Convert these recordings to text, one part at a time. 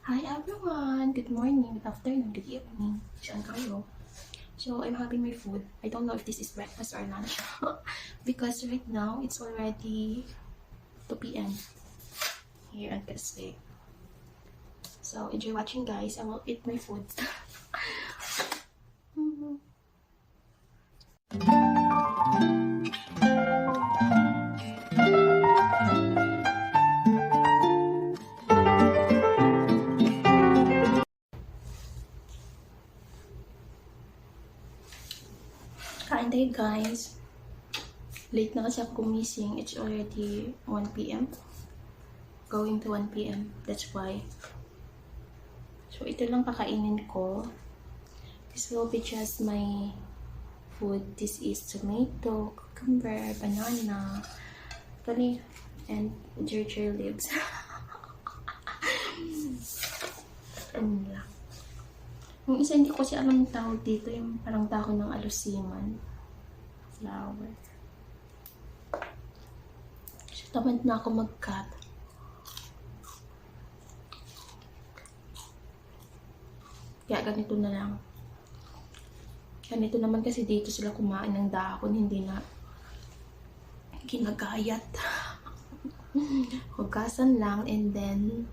Hi everyone! Good morning, good afternoon, good evening. Saan kayo? So, I'm having my food. I don't know if this is breakfast or lunch. Because right now, it's already 2 p.m. here at Castle. So, enjoy watching guys. I will eat my food. Kain tayo guys. Late na kasi ako gumising. It's already 1 p.m. Going to 1 p.m. That's why. So, ito lang kakainin ko. This will be just my food. This is tomato, cucumber, banana, and ginger leaves. Ano lang. Yung isa hindi ko kasi alam yung tawag dito, yung parang dahon ng alusiman. Flower. So, tamad na ako mag-cut. Kaya ganito na lang. Ganito naman kasi dito sila kumain ng dahon, hindi na ginagayat. Hugasan lang and then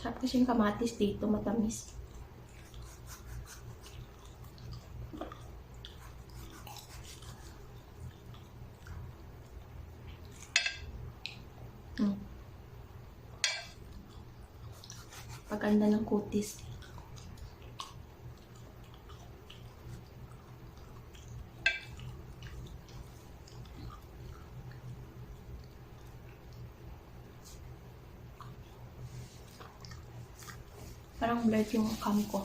sarap kasi yung kamatis dito, matamis. Paganda ng kutis. Parang blurred yung cam ko.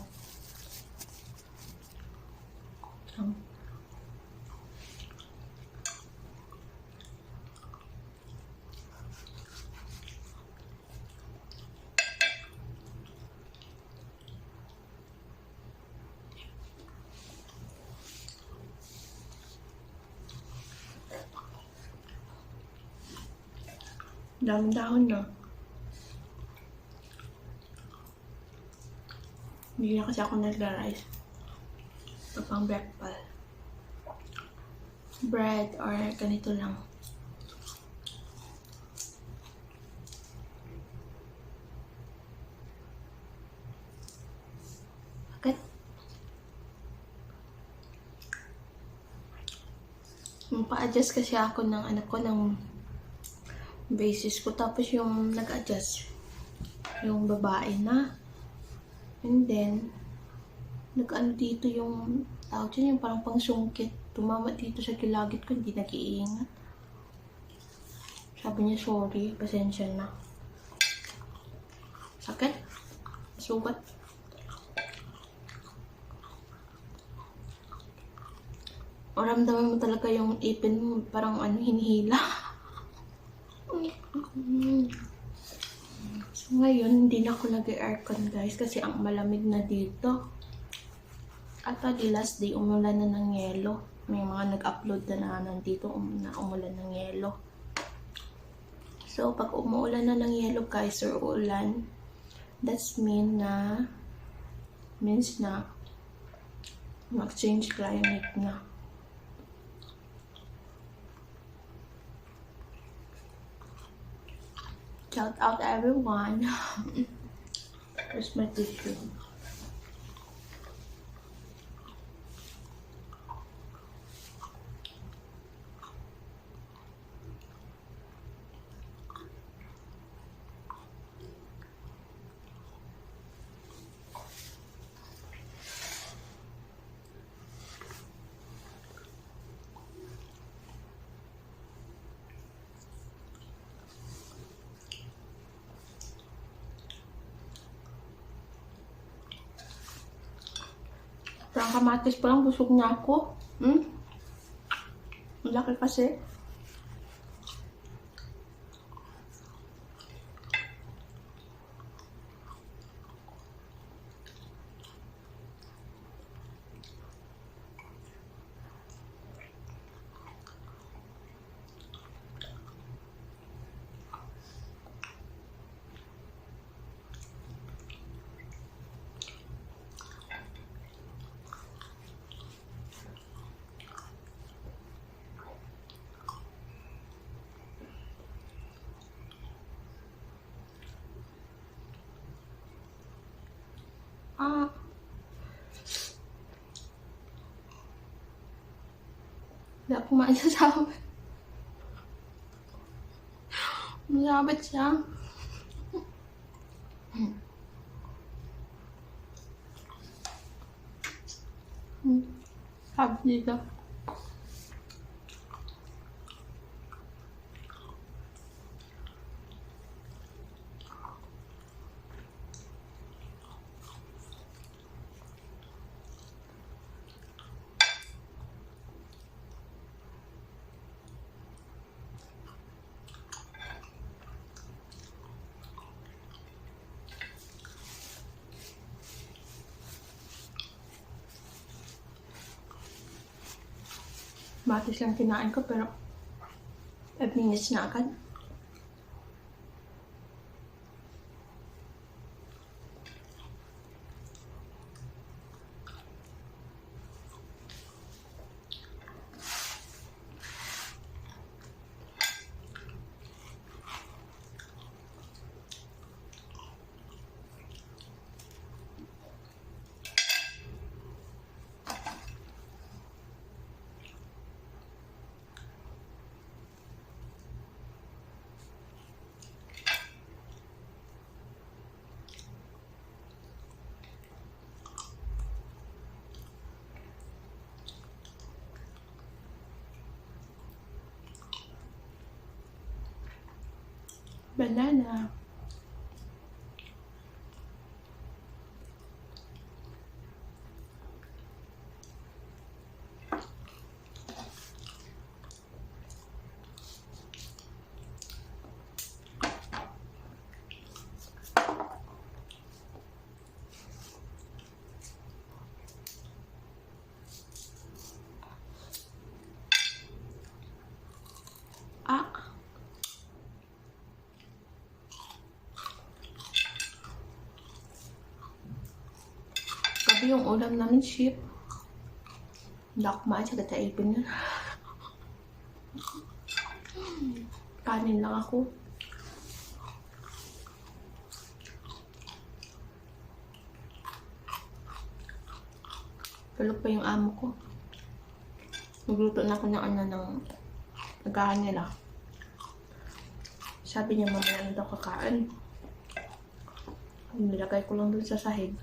Daming dahon na. Hindi na kasi ako nagla-rice. Ito pang breakfast. Bread or ganito lang. Bakit? Pa-adjust kasi ako ng anak ko ng basis ko. Tapos yung nag-adjust yung babae na. And then, nag-ano dito yung tawag dyan, yung parang pangsungkit. Tumama dito sa gilagid ko, hindi nag-iingat. Sabi niya, sorry, pasensya na. Sakit? Sugat? Maramdaman mo talaga yung ipin mo, parang hinihila. So, ngayon, hindi na ako nag-aircon guys kasi ang malamig na dito. Actually, last day, umulan na ng yelo. May mga nag-upload na nandito na umulan ng yelo. So, pag umuulan na ng yelo guys, or ulan, that's means na mag-change climate na. Shout out everyone. Here's my tissue. Parang kamatis pa lang, busog na ako. Ang laki kasi. Ah. Hindi ako maisasabi. Masabit siya. Sabi dito. Matis lang kinain ko pero 5 minutes na agad. Banana. Ah. Gabi yung ulam namin, sheep. Hindi ako kumain sa gataipin na. Kanin lang ako. Tulog pa yung amo ko. Nagluto na ako ng nagahan nila. Sabi niya mamaya na daw kakain. Nilagay ko lang dun sa sahig.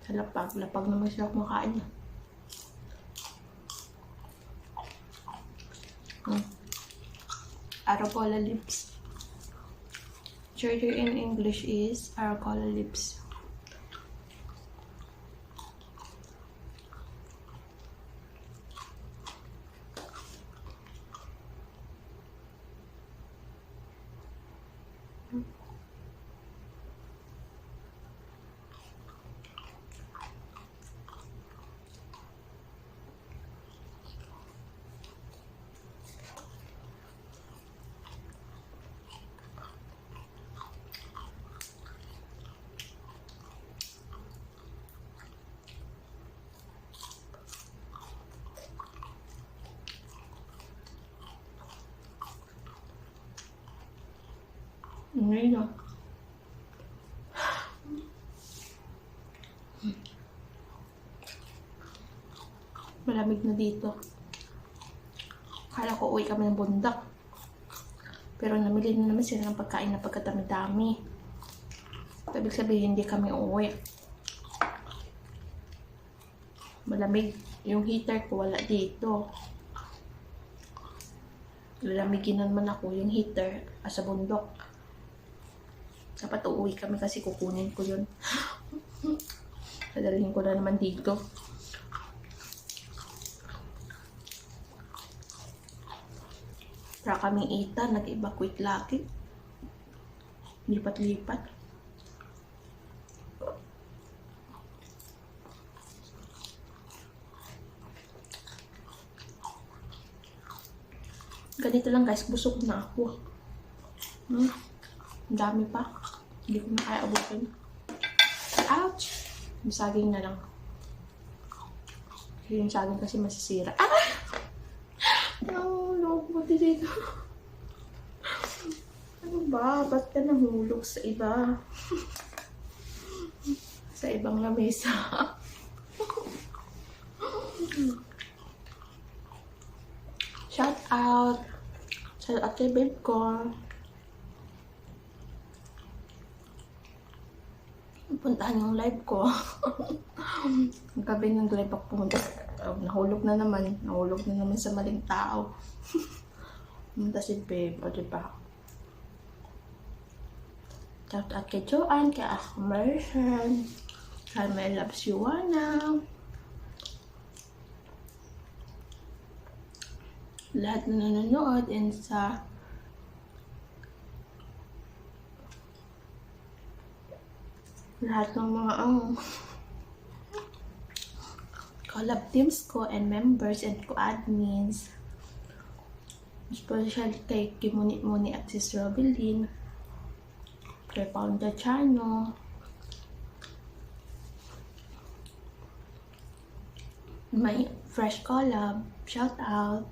Sa lapag. Lapag naman sila kumakain na. Aragola lips. Charger in English is Aragola lips. Ngayon na. Malamig na dito. Kala ko uwi kami ng bundok. Pero namili na naman sila ng pagkain na pagkatami-dami. Ibig sabihin, hindi kami uuwi. Malamig. Yung heater ko wala dito. Lalamigin na naman ako yung heater sa bundok. Dapat uuwi kami kasi kukunin ko yun. Dadalhin ko na naman dito. Para kaming ita, nag-evacuate lagi. Lipat-lipat. Ganito lang guys, busog na ako. Ang dami pa. Hindi ko na kaya abutin. Ouch! Yung saging na lang. Yung saging kasi masisira. Ah! No, loob mo dito. Ano ba? Ba't ka nahulog sa iba? ibang lamesa. Shout out sa ate babe ko. Puntahan yung live ko. Gabi ng live ako pumunta. Nahulog na naman sa maling tao. Pumunta si babe, o diba? Shout out kay Joanne, kay Merson, kay My Loves Yuana. Lahat na nanonood and sa lahat ng mga collab teams ko and members and co-admins. Special kay Kimuni at Sis Robelin, kay Founder Chano, may fresh collab, shout out.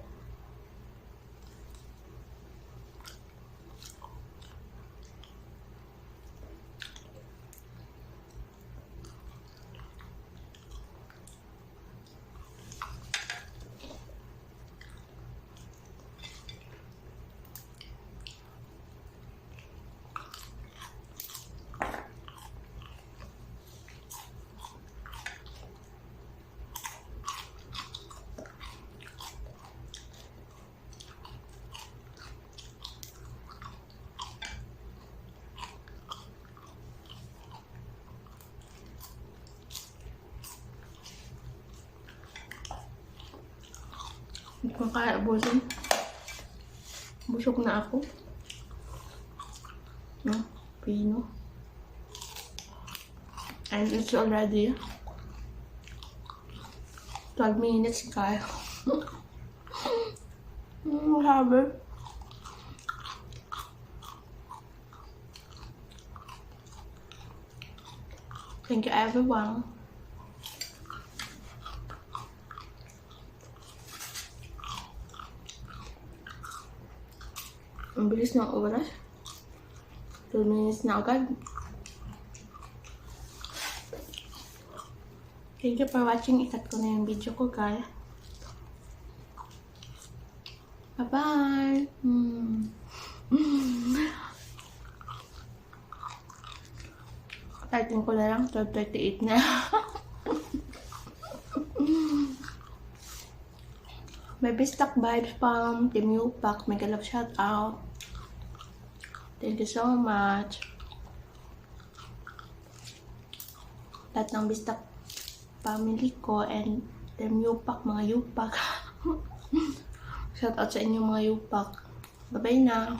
Hindi ko kaya abusin. Busog na ako. No? Pino. And it's already 12 minutes, guys. Haber. Thank you, everyone. Ang bilis ng oras. 2 minutes na agad. Thank you for watching. Ikat ko na yung video ko, guys. Bye-bye! Starting ko na lang. 12:38 na. May Bistak vibes from Team Yupak. Mega love shout out. Thank you so much. Lahat ng Bistak family ko and Team Yupak, mga Yupak. Shout out sa inyo mga Yupak. Bye-bye na.